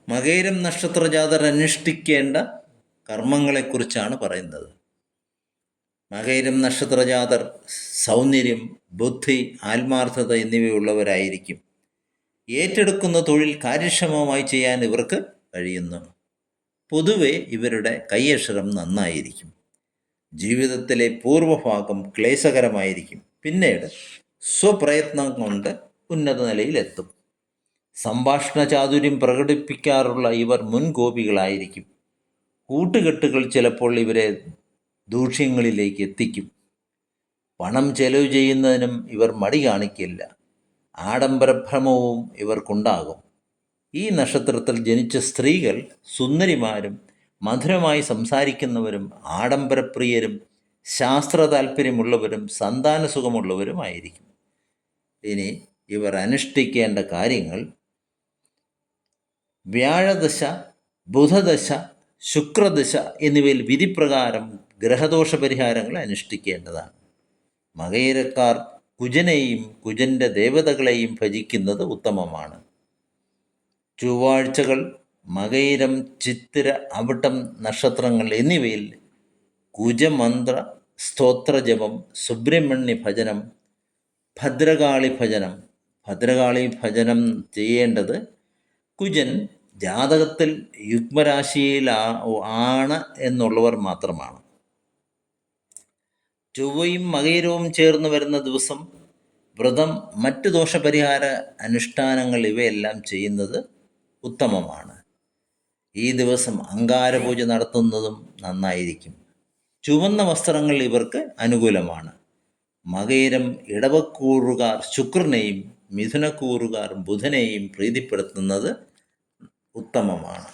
മകയിരം നക്ഷത്ര ജാതർ അനുഷ്ഠിക്കേണ്ട കർമ്മങ്ങളെക്കുറിച്ചാണ് പറയുന്നത്. മകയിരം നക്ഷത്ര ജാതർ സൗന്ദര്യം, ബുദ്ധി, ആത്മാർത്ഥത എന്നിവയുള്ളവരായിരിക്കും. ഏറ്റെടുക്കുന്ന തൊഴിൽ കാര്യക്ഷമമായി ചെയ്യാൻ ഇവർക്ക് കഴിയുന്നു. പൊതുവെ ഇവരുടെ കൈയക്ഷരം നന്നായിരിക്കും. ജീവിതത്തിലെ പൂർവ്വഭാഗം ക്ലേശകരമായിരിക്കും. പിന്നീട് സ്വപ്രയത്നം കൊണ്ട് ഉന്നത നിലയിലെത്തും. സംഭാഷണ ചാതുര്യം പ്രകടിപ്പിക്കാറുള്ള ഇവർ മുൻകോപികളായിരിക്കും. കൂട്ടുകെട്ടുകൾ ചിലപ്പോൾ ഇവരെ ദൂഷ്യങ്ങളിലേക്ക് എത്തിക്കും. പണം ചെലവ് ചെയ്യുന്നതിനും ഇവർ മടി കാണിക്കില്ല. ആഡംബരഭ്രമവും ഇവർക്കുണ്ടാകും. ഈ നക്ഷത്രത്തിൽ ജനിച്ച സ്ത്രീകൾ സുന്ദരിമാരും മധുരമായി സംസാരിക്കുന്നവരും ആഡംബരപ്രിയരും ശാസ്ത്ര താല്പര്യമുള്ളവരും സന്താനസുഖമുള്ളവരുമായിരിക്കും. ഇനി ഇവർ അനുഷ്ഠിക്കേണ്ട കാര്യങ്ങൾ: വ്യാഴദശ, ബുധദശ, ശുക്രദശ എന്നിവയിൽ വിധിപ്രകാരം ഗ്രഹദോഷ പരിഹാരങ്ങൾ അനുഷ്ഠിക്കേണ്ടതാണ്. മകയിരക്കാർ കുജനെയും കുജൻ്റെ ദേവതകളെയും ഭജിക്കുന്നത് ഉത്തമമാണ്. ചൊവ്വാഴ്ചകൾ, മകയിരം, ചിത്തിര, അവിട്ടം നക്ഷത്രങ്ങൾ എന്നിവയിൽ കുജമന്ത്ര സ്തോത്രജപം, സുബ്രഹ്മണ്യ ഭജനം, ഭദ്രകാളി ഭജനം ചെയ്യേണ്ടത് കുജൻ ജാതകത്തിൽ യുഗ്മരാശിയിലാണ് എന്നുള്ളവർ മാത്രമാണ്. ചൊവ്വയും മകയിരവും ചേർന്ന് വരുന്ന ദിവസം വ്രതം, മറ്റ് ദോഷപരിഹാര അനുഷ്ഠാനങ്ങൾ ഇവയെല്ലാം ചെയ്യുന്നത് ഉത്തമമാണ്. ഈ ദിവസം അങ്കാരപൂജ നടത്തുന്നതും നന്നായിരിക്കും. ചുവന്ന വസ്ത്രങ്ങൾ ഇവർക്ക് അനുകൂലമാണ്. മകയിരം ഇടവക്കൂറുകാർ ശുക്രനെയും മിഥുനക്കൂറുകാർ ബുധനെയും പ്രീതിപ്പെടുത്തുന്നത് ഉത്തമമാണ്.